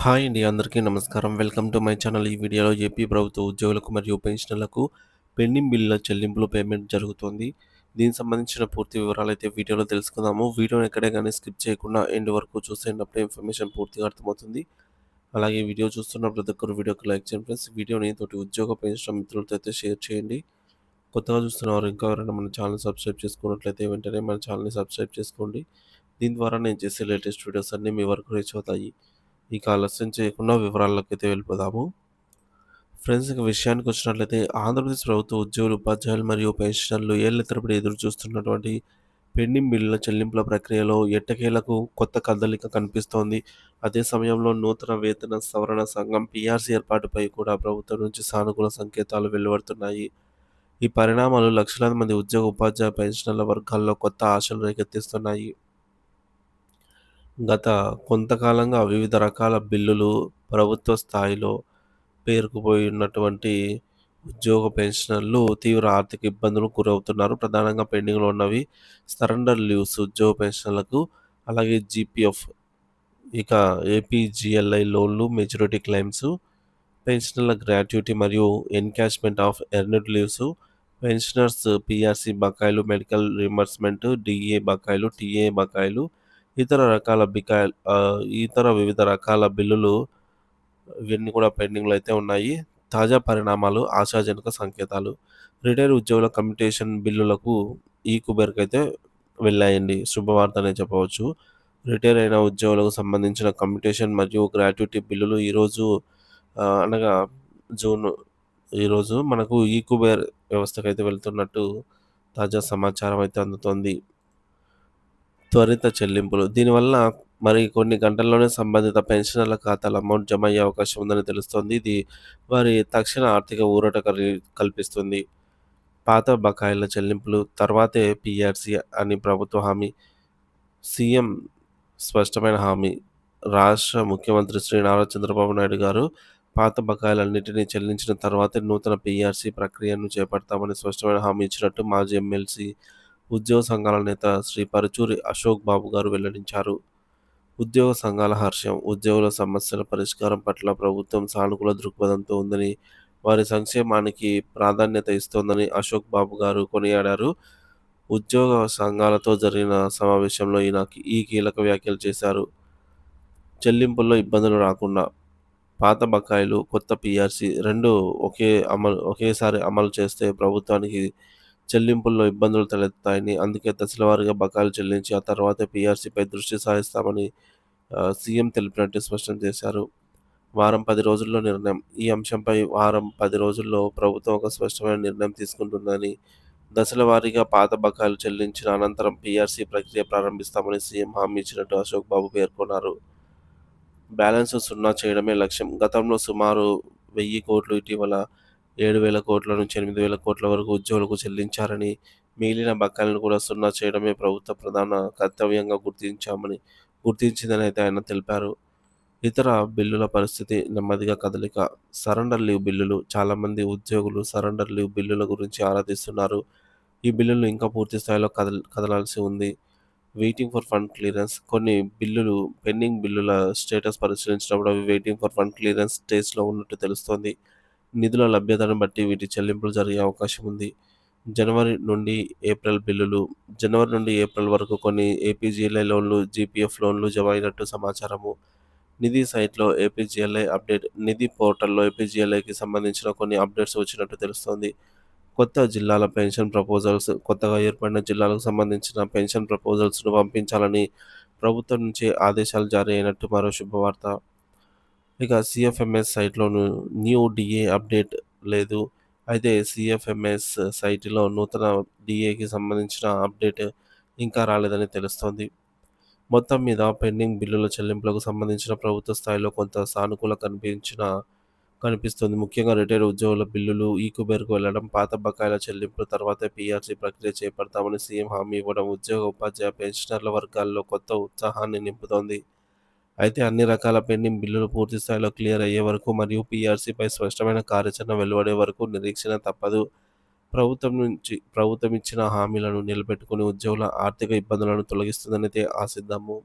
Hi అండి. అందరికీ నమస్కారం. Welcome to my channel. ఈ వీడియోలో ఏపీ ప్రభుత్వ ఉద్యోగులకు మరియు పెన్షనర్లకు పెండింగ్ బిల్లుల చెల్లింపులు పేమెంట్ జరుగుతుంది. దీనికి సంబంధించిన పూర్తి వివరాలైతే వీడియోలో తెలుసుకుందాము. వీడియోని ఎక్కడే గానీ స్కిప్ చేయకుండా ఎండ్ వరకు చూసేయండి. అప్పుడే ఇన్ఫర్మేషన్ పూర్తిగా అర్థమవుతుంది. అలాగే వీడియో చూస్తున్న ప్రతి ఒక్కరు వీడియోకి లైక్ చేయండి ఫ్రెండ్స్. వీడియోని తోటి ఉద్యోగ పెన్షన్ మిత్రులతో అయితే షేర్ చేయండి. కొత్తగా చూస్తున్నవారు ఇంకా ఎవరైనా మన ఛానల్ సబ్స్క్రైబ్ చేసుకున్నట్లయితే వెంటనే మన ఛానల్‌ని సబ్స్క్రైబ్ చేసుకోండి. దీని ద్వారా నేను చేసే లేటెస్ట్ వీడియోస్ అన్నీ మీ వరకు రీచ్ అవుతాయి. ఇక ఆలస్యం చేయకుండా వివరాల్లోకైతే వెళ్ళిపోదాము. ఫ్రెండ్స్, ఇక విషయానికొచ్చినట్లయితే ఆంధ్రప్రదేశ్ ప్రభుత్వ ఉద్యోగులు, ఉపాధ్యాయులు మరియు పెన్షనర్లు ఏళ్ల తరబడి ఎదురు చూస్తున్నటువంటి పెండింగ్ బిల్లుల చెల్లింపుల ప్రక్రియలో ఎట్టకేలకు కొత్త కదలిక కనిపిస్తోంది. అదే సమయంలో నూతన వేతన సవరణ సంఘం పీఆర్సీ ఏర్పాటుపై కూడా ప్రభుత్వం నుంచి సానుకూల సంకేతాలు వెలువడుతున్నాయి. ఈ పరిణామాలు లక్షలాది మంది ఉద్యోగ, ఉపాధ్యాయ, పెన్షనర్ల వర్గాల్లో కొత్త ఆశలు రేకెత్తిస్తున్నాయి. గత కొంతకాలంగా వివిధ రకాల బిల్లులు ప్రభుత్వ స్థాయిలో పేరుకుపోయున్నటువంటి ఉద్యోగ పెన్షనర్లు తీవ్ర ఆర్థిక ఇబ్బందులకు గురవుతున్నారు. ప్రధానంగా పెండింగ్‌లో ఉన్నవి సరెండర్ లీవ్స్ ఉద్యోగ పెన్షనర్లకు, అలాగే జీపీఎఫ్, ఇక ఏపీజీఎల్ఐ లోన్లు, మెచ్యూరిటీ క్లెయిమ్స్, పెన్షనర్ల గ్రాట్యుటీ మరియు encashment of earned leaves, pensioners PRC బకాయిలు, మెడికల్ రీయింబర్స్‌మెంట్, డీఏ బకాయిలు, టీఏ బకాయిలు, ఇతర వివిధ రకాల బిల్లులు ఇవన్నీ కూడా పెండింగ్‌లో అయితే ఉన్నాయి. తాజా పరిణామాలు, ఆశాజనక సంకేతాలు. రిటైర్డ్ ఉద్యోగుల కమ్యుటేషన్ బిల్లులకు ఈ కుబేర్‌కైతే వెళ్ళాయండి. శుభవార్త అనే చెప్పవచ్చు. రిటైర్ అయిన ఉద్యోగులకు సంబంధించిన కమ్యుటేషన్ మరియు గ్రాట్యుటీ బిల్లులు ఈరోజు అనగా జూన్ ఈరోజు మనకు ఈ కుబేర్ వ్యవస్థకైతే వెళ్తున్నట్టు తాజా సమాచారం అయితే అందుతోంది. త్వరిత చెల్లింపులు. దీనివల్ల మరి కొన్ని గంటల్లోనే సంబంధిత పెన్షనర్ల ఖాతాలో అమౌంట్ జమ అయ్యే అవకాశం ఉందని తెలుస్తోంది. ఇది వారి తక్షణ ఆర్థిక ఊరట కల్పిస్తుంది. పాత బకాయిల చెల్లింపులు తర్వాతే పీఆర్సీ అని ప్రభుత్వ హామీ. సీఎం స్పష్టమైన హామీ. రాష్ట్ర ముఖ్యమంత్రి శ్రీ నారా చంద్రబాబు నాయుడు గారు పాత బకాయిలన్నిటిని చెల్లించిన తర్వాతే నూతన పీఆర్సీ ప్రక్రియను చేపడతామని స్పష్టమైన హామీ ఇచ్చినట్టు మాజీ ఎమ్మెల్సీ, ఉద్యోగ సంఘాల నేత శ్రీ పరుచూరి అశోక్ బాబు గారు వెల్లడించారు. ఉద్యోగ సంఘాల హర్షం. ఉద్యోగుల సమస్యల పరిష్కారం పట్ల ప్రభుత్వం సానుకూల దృక్పథంతో ఉందని, వారి సంక్షేమానికి ప్రాధాన్యత ఇస్తోందని అశోక్ బాబు గారు కొనియాడారు. ఉద్యోగ సంఘాలతో జరిగిన సమావేశంలో ఈ కీలక వ్యాఖ్యలు చేశారు. చెల్లింపుల్లో ఇబ్బందులు రాకుండా పాత బకాయిలు, కొత్త పీఆర్సీ రెండూ ఒకేసారి అమలు చేస్తే ప్రభుత్వానికి చెల్లింపుల్లో ఇబ్బందులు తలెత్తుతాయని, అందుకే దశలవారీగా బకాయిలు చెల్లించి ఆ తర్వాతే పీఆర్సీపై దృష్టి సారిస్తామని సీఎం తెలిపినట్టు స్పష్టం చేశారు. వారం 10 రోజుల్లో నిర్ణయం. ఈ అంశంపై వారం 10 రోజుల్లో ప్రభుత్వం ఒక స్పష్టమైన నిర్ణయం తీసుకుంటుందని, దశల వారీగా పాత బకాయిలు చెల్లించిన అనంతరం పీఆర్సీ ప్రక్రియ ప్రారంభిస్తామని సీఎం హామీ ఇచ్చినట్టు అశోక్ బాబు పేర్కొన్నారు. బ్యాలెన్స్ సున్నా చేయడమే లక్ష్యం. గతంలో సుమారు 1000 కోట్లు, ఇటీవల 7,000 కోట్ల నుంచి 8,000 కోట్ల వరకు ఉద్యోగులకు చెల్లించారని, మిగిలిన బకాయిలను కూడా సున్నా చేయడమే ప్రభుత్వ ప్రధాన కర్తవ్యంగా గుర్తించిందని అయితే ఆయన తెలిపారు. ఇతర బిల్లుల పరిస్థితి నెమ్మదిగా కదలిక. సరెండర్ లీవ్ బిల్లులు. చాలామంది ఉద్యోగులు సరెండర్ లీవ్ బిల్లుల గురించి ఆరా తీస్తున్నారు. ఈ బిల్లులు ఇంకా పూర్తి స్థాయిలో కదలాల్సి ఉంది. Waiting for fund clearance. కొన్ని బిల్లులు పెండింగ్ బిల్లుల స్టేటస్ పరిశీలించినప్పుడు అవి వెయిటింగ్ ఫర్ ఫండ్ క్లియరెన్స్ స్టేజ్‌లో ఉన్నట్టు తెలుస్తోంది. నిధుల లభ్యతను బట్టి వీటి చెల్లింపులు జరిగే అవకాశం ఉంది. జనవరి నుండి ఏప్రిల్ బిల్లులు. జనవరి నుండి ఏప్రిల్ వరకు కొన్ని ఏపీజీఎల్ఐ లోన్లు, జీపీఎఫ్ లోన్లు జమ అయినట్టు సమాచారము. నిధి సైట్‌లో ఏపీజీఎల్ఐ అప్డేట్. నిధి పోర్టల్‌లో ఏపీజీఎల్ఐకి సంబంధించిన కొన్ని అప్డేట్స్ వచ్చినట్టు తెలుస్తోంది. కొత్త జిల్లాల పెన్షన్ ప్రపోజల్స్. కొత్తగా ఏర్పడిన జిల్లాలకు సంబంధించిన పెన్షన్ ప్రపోజల్స్‌ను పంపించాలని ప్రభుత్వం నుంచి ఆదేశాలు జారీ అయినట్టు మరో శుభవార్త. ఇక సీఎఫ్ఎంఎస్ సైట్‌లోను న్యూ డీఏ అప్డేట్ లేదు. అయితే సీఎఫ్ఎంఎస్ సైటులో నూతన డీఏకి సంబంధించిన అప్డేట్ ఇంకా రాలేదని తెలుస్తోంది. మొత్తం మీద పెండింగ్ బిల్లుల చెల్లింపులకు సంబంధించిన ప్రభుత్వ స్థాయిలో కొంత సానుకూల కనిపిస్తుంది. ముఖ్యంగా రిటైర్డ్ ఉద్యోగుల బిల్లులు ఈ కుబేర్‌కు వెళ్లడం, పాత బకాయిల చెల్లింపుల తర్వాతే పీఆర్సీ ప్రక్రియ చేపడతామని సీఎం హామీ ఇవ్వడం ఉద్యోగ, ఉపాధ్యాయ, పెన్షనర్ల వర్గాల్లో కొత్త ఉత్సాహాన్ని నింపుతోంది. అయితే అన్ని రకాల పెండింగ్ బిల్లులు పూర్తి స్థాయిలో క్లియర్ అయ్యే వరకు మరియు పీఆర్సీపై స్పష్టమైన కార్యాచరణ వెలువడే వరకు నిరీక్షణ తప్పదు. ప్రభుత్వం ఇచ్చిన హామీలను నిలబెట్టుకుని ఉద్యోగుల ఆర్థిక ఇబ్బందులను తొలగిస్తుందనైతే ఆశిద్దాము.